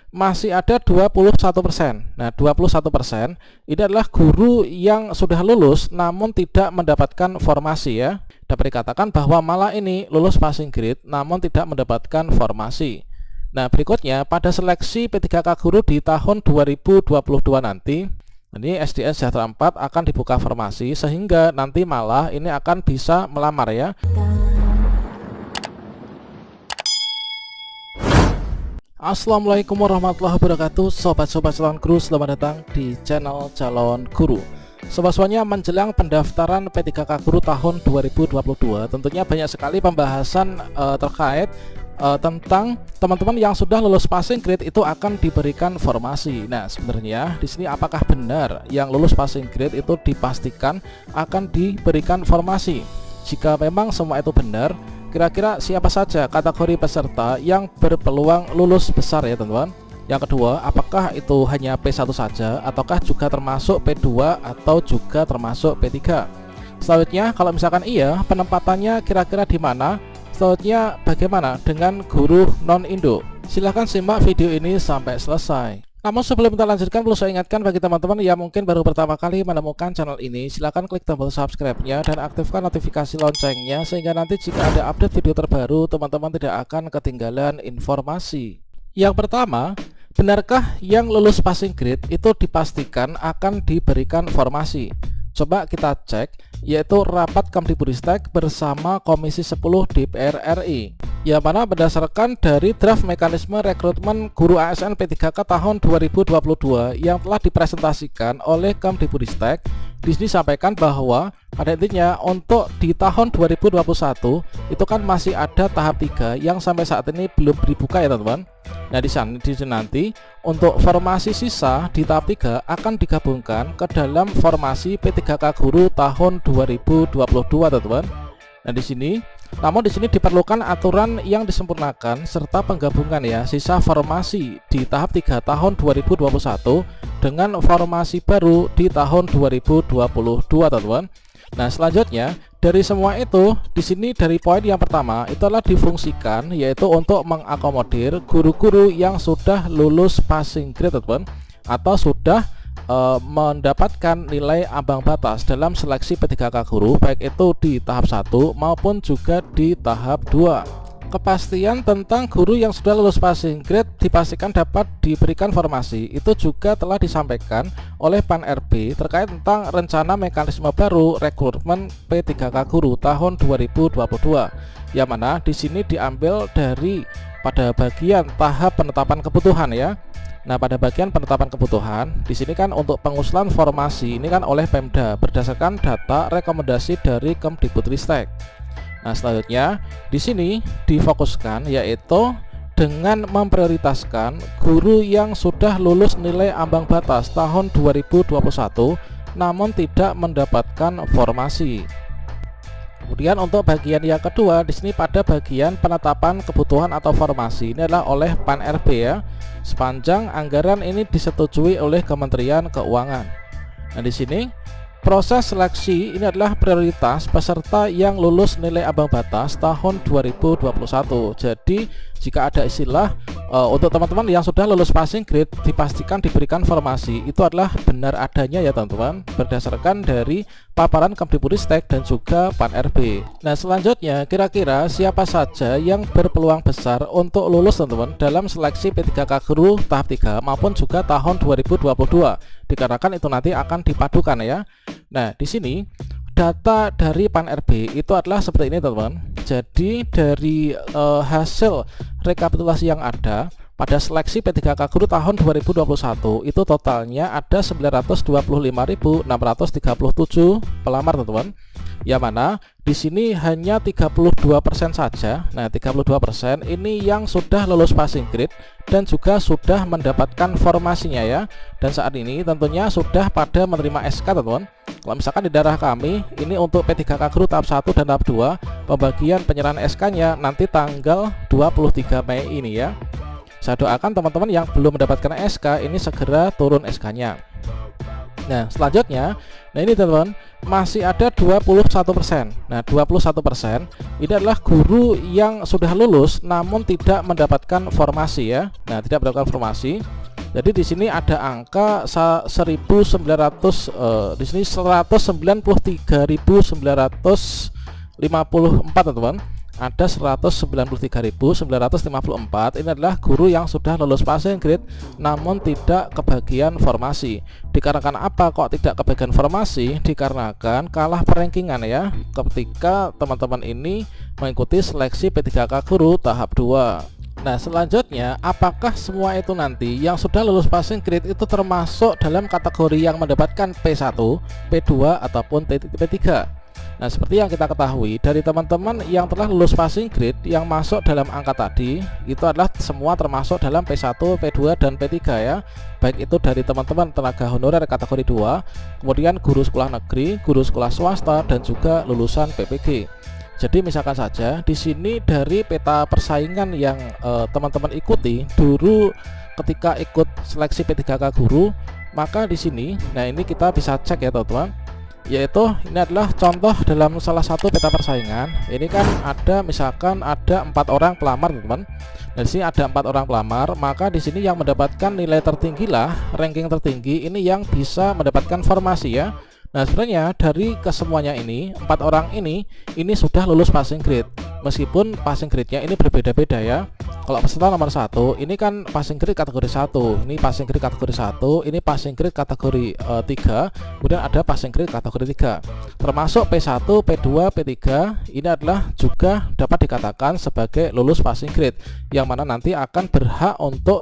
masih ada 21%. Nah, 21% ini adalah guru yang sudah lulus namun tidak mendapatkan formasi ya. Dapat dikatakan bahwa malah ini lulus passing grade namun tidak mendapatkan formasi. Nah, berikutnya pada seleksi P3K guru di tahun 2022 nanti, ini SDN Sejahtera 4 akan dibuka formasi sehingga nanti malah ini akan bisa melamar ya. Assalamualaikum warahmatullahi wabarakatuh, sobat-sobat calon guru, selamat datang di channel calon guru. Sobat-sobatnya, menjelang pendaftaran P3K guru tahun 2022, tentunya banyak sekali pembahasan terkait tentang teman-teman yang sudah lulus passing grade itu akan diberikan formasi. Nah, sebenarnya di sini apakah benar yang lulus passing grade itu dipastikan akan diberikan formasi? Jika memang semua itu benar, kira-kira siapa saja kategori peserta yang berpeluang lulus besar ya teman-teman? Yang kedua, apakah itu hanya P1 saja ataukah juga termasuk P2 atau juga termasuk P3? Selanjutnya, kalau misalkan iya, penempatannya kira-kira di mana? Selanjutnya, bagaimana dengan guru non-Indo? Silahkan simak video ini sampai selesai. Namun sebelum kita lanjutkan, perlu saya ingatkan bagi teman-teman yang mungkin baru pertama kali menemukan channel ini, silahkan klik tombol subscribe-nya dan aktifkan notifikasi loncengnya sehingga nanti jika ada update video terbaru, teman-teman tidak akan ketinggalan informasi. Yang pertama, benarkah yang lulus passing grade itu dipastikan akan diberikan formasi? Coba kita cek, yaitu rapat Kemdikbudristek bersama Komisi 10 DPR RI, yang mana berdasarkan dari draft mekanisme rekrutmen guru ASN P3K tahun 2022 yang telah dipresentasikan oleh Kemdikbudristek. Di sini disampaikan bahwa pada intinya untuk di tahun 2021 itu kan masih ada tahap 3 yang sampai saat ini belum dibuka ya teman-teman. Nah, di sini nanti untuk formasi sisa di tahap 3 akan digabungkan ke dalam formasi P3K guru tahun 2022 teman-teman. Nah, di sini diperlukan aturan yang disempurnakan serta penggabungan ya sisa formasi di tahap 3 tahun 2021 dengan formasi baru di tahun 2022 teman-teman. Nah, selanjutnya dari semua itu di sini dari poin yang pertama itu adalah difungsikan yaitu untuk mengakomodir guru-guru yang sudah lulus passing grade teman-teman atau sudah mendapatkan nilai ambang batas dalam seleksi P3K guru baik itu di tahap 1 maupun juga di tahap 2. Kepastian tentang guru yang sudah lulus passing grade dipastikan dapat diberikan formasi itu juga telah disampaikan oleh Pan RB terkait tentang rencana mekanisme baru rekrutmen P3K guru tahun 2022, yang mana di sini diambil dari pada bagian tahap penetapan kebutuhan ya. Nah, pada bagian penetapan kebutuhan di sini kan untuk pengusulan formasi ini kan oleh Pemda berdasarkan data rekomendasi dari Kemdikbudristek. Nah, selanjutnya di sini difokuskan yaitu dengan memprioritaskan guru yang sudah lulus nilai ambang batas tahun 2021 namun tidak mendapatkan formasi. Kemudian untuk bagian yang kedua di sini pada bagian penetapan kebutuhan atau formasi ini adalah oleh Pan RB ya. Sepanjang anggaran ini disetujui oleh Kementerian Keuangan. Nah, di sini proses seleksi ini adalah prioritas peserta yang lulus nilai ambang batas tahun 2021. Jadi jika ada istilah untuk teman-teman yang sudah lulus passing grade dipastikan diberikan formasi, itu adalah benar adanya ya teman-teman, berdasarkan dari paparan Kemdikbudristek dan juga Pan RB. Nah, selanjutnya kira-kira siapa saja yang berpeluang besar untuk lulus teman-teman dalam seleksi P3K guru tahap 3 maupun juga tahun 2022, dikarenakan itu nanti akan dipadukan ya. Nah, di sini data dari Pan RB itu adalah seperti ini teman-teman. Jadi dari hasil rekapitulasi yang ada pada seleksi P3K guru tahun 2021 itu totalnya ada 925.637 pelamar teman-teman. Yang mana di sini hanya 32% saja. Nah, 32% ini yang sudah lulus passing grade dan juga sudah mendapatkan formasinya ya. Dan saat ini tentunya sudah pada menerima SK teman-teman. Kalau misalkan di daerah kami ini untuk P3K guru tahap 1 dan tahap 2 pembagian penyerahan SK-nya nanti tanggal 23 Mei ini ya. Saya doakan teman-teman yang belum mendapatkan SK ini segera turun SK-nya. Nah selanjutnya, nah ini teman-teman masih ada 21%. Nah 21% ini adalah guru yang sudah lulus namun tidak mendapatkan formasi ya. Nah tidak mendapatkan formasi. Jadi di sini ada angka 1900 di sini 193.954 teman-teman. Ada 193.954 ini adalah guru yang sudah lulus passing grade namun tidak kebagian formasi. Dikarenakan apa kok tidak kebagian formasi? Dikarenakan kalah perankingan ya ketika teman-teman ini mengikuti seleksi P3K guru tahap 2. Nah selanjutnya, apakah semua itu nanti yang sudah lulus passing grade itu termasuk dalam kategori yang mendapatkan P1, P2 ataupun P3? Nah seperti yang kita ketahui dari teman-teman yang telah lulus passing grade yang masuk dalam angka tadi itu adalah semua termasuk dalam P1, P2 dan P3 ya. Baik itu dari teman-teman tenaga honorer kategori 2, kemudian guru sekolah negeri, guru sekolah swasta dan juga lulusan PPG. Jadi misalkan saja di sini dari peta persaingan yang teman-teman ikuti dulu ketika ikut seleksi P3K guru, maka di sini nah ini kita bisa cek ya teman-teman. Yaitu ini adalah contoh dalam salah satu peta persaingan. Ini kan ada misalkan ada 4 orang pelamar teman-teman. Nah, di sini ada 4 orang pelamar, maka di sini yang mendapatkan nilai tertinggi lah, ranking tertinggi ini yang bisa mendapatkan formasi ya. Nah sebenarnya dari kesemuanya ini 4 orang ini sudah lulus passing grade, meskipun passing grade-nya ini berbeda-beda ya. Kalau peserta nomor 1 ini kan passing grade kategori 1, ini passing grade kategori 1, ini passing grade kategori 3, kemudian ada passing grade kategori 3. Termasuk P1, P2, P3 ini adalah juga dapat dikatakan sebagai lulus passing grade, yang mana nanti akan berhak untuk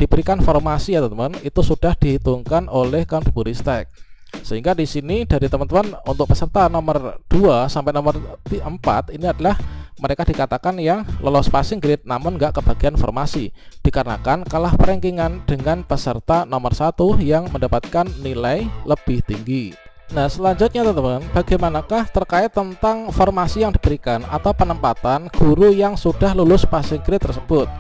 diberikan formasi ya teman-teman. Itu sudah dihitungkan oleh Kemdikbudristek. Sehingga di sini dari teman-teman untuk peserta nomor 2 sampai nomor 4 ini adalah mereka dikatakan yang lolos passing grade namun nggak kebagian formasi, dikarenakan kalah perankingan dengan peserta nomor 1 yang mendapatkan nilai lebih tinggi. Nah selanjutnya teman-teman, bagaimanakah terkait tentang formasi yang diberikan atau penempatan guru yang sudah lulus passing grade tersebut?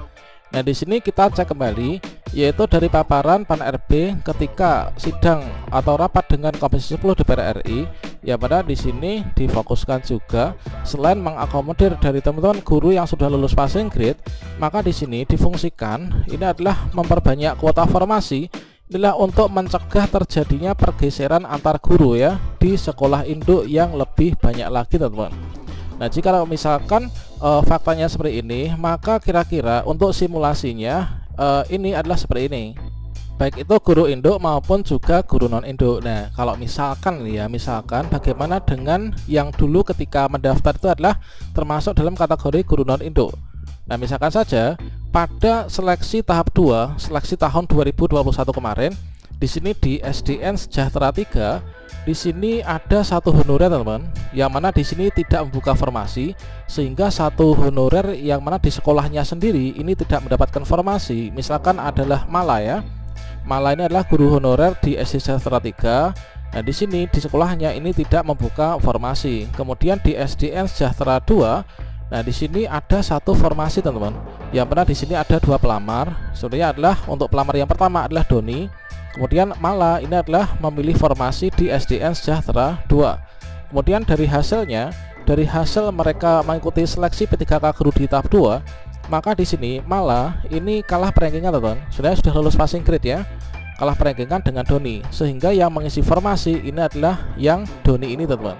Nah di sini kita cek kembali, yaitu dari paparan Pan RB ketika sidang atau rapat dengan Komisi 10 DPR RI, ya pada di sini difokuskan juga selain mengakomodir dari teman-teman guru yang sudah lulus passing grade, maka di sini difungsikan ini adalah memperbanyak kuota formasi, inilah untuk mencegah terjadinya pergeseran antar guru ya di sekolah induk yang lebih banyak lagi teman-teman. Nah jika misalkan faktanya seperti ini, maka kira-kira untuk simulasinya ini adalah seperti ini, baik itu guru induk maupun juga guru non induk. Nah kalau misalkan ya, misalkan bagaimana dengan yang dulu ketika mendaftar itu adalah termasuk dalam kategori guru non induk. Nah misalkan saja pada seleksi tahap 2, seleksi tahun 2021 kemarin, di sini di SDN Sejahtera 3 di sini ada 1 honorer teman-teman, yang mana di sini tidak membuka formasi, sehingga 1 honorer yang mana di sekolahnya sendiri ini tidak mendapatkan formasi. Misalkan adalah Mala ya. Mala ini adalah guru honorer di SD Sejahtera 3. Nah di sini di sekolahnya ini tidak membuka formasi. Kemudian di SDN Sejahtera 2, nah di sini ada 1 formasi teman-teman, yang mana di sini ada 2 pelamar. Sebenarnya adalah untuk pelamar yang pertama adalah Doni. Kemudian Mala ini adalah memilih formasi di SDN Sejahtera 2. Kemudian dari hasilnya, dari hasil mereka mengikuti seleksi P3K guru di tahap 2, maka di sini Mala ini kalah perankingan teman-teman. Sebenarnya sudah lulus passing grade ya, kalah perankingan dengan Doni, sehingga yang mengisi formasi ini adalah yang Doni ini teman-teman.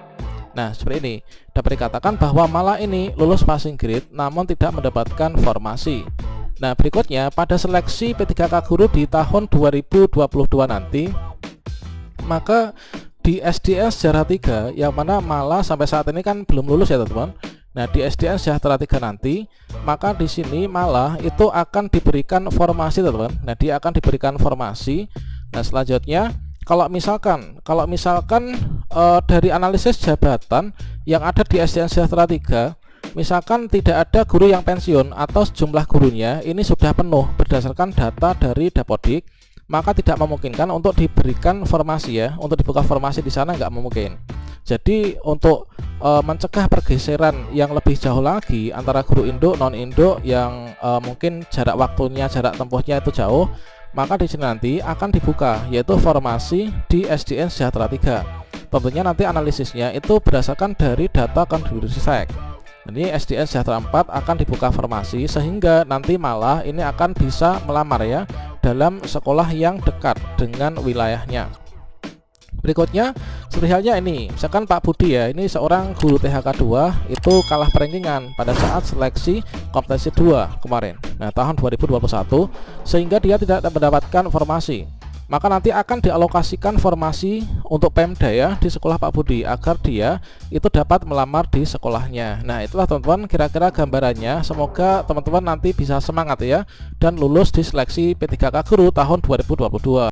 Nah seperti ini dapat dikatakan bahwa Mala ini lulus passing grade namun tidak mendapatkan formasi. Nah berikutnya pada seleksi P3K guru di tahun 2022 nanti, maka di SDN Sejahtera 3 yang mana Mala sampai saat ini kan belum lulus ya teman-teman. Nah di SDN Sejahtera 3 nanti, maka di sini Mala itu akan diberikan formasi teman-teman. Nah dia akan diberikan formasi. Nah selanjutnya kalau misalkan dari analisis jabatan yang ada di SDN Sejahtera 3, misalkan tidak ada guru yang pensiun atau jumlah gurunya ini sudah penuh berdasarkan data dari Dapodik, maka tidak memungkinkan untuk diberikan formasi ya, untuk dibuka formasi di sana nggak mungkin. Jadi untuk mencegah pergeseran yang lebih jauh lagi antara guru induk non induk yang mungkin jarak waktunya, jarak tempuhnya itu jauh, maka di sini nanti akan dibuka yaitu formasi di SDN Sejahtera 3. Tentunya nanti analisisnya itu berdasarkan dari data kontribusi SEK. Ini SDN Sejahtera 4 akan dibuka formasi sehingga nanti malah ini akan bisa melamar ya dalam sekolah yang dekat dengan wilayahnya. Berikutnya seperti halnya ini, misalkan Pak Budi ya, ini seorang guru THK 2 itu kalah perankingan pada saat seleksi kompetensi 2 kemarin. Nah, tahun 2021 sehingga dia tidak mendapatkan formasi. Maka nanti akan dialokasikan formasi untuk Pemda ya di sekolah Pak Budi agar dia itu dapat melamar di sekolahnya. Nah, itulah teman-teman kira-kira gambarannya. Semoga teman-teman nanti bisa semangat ya dan lulus di seleksi P3K Guru tahun 2022.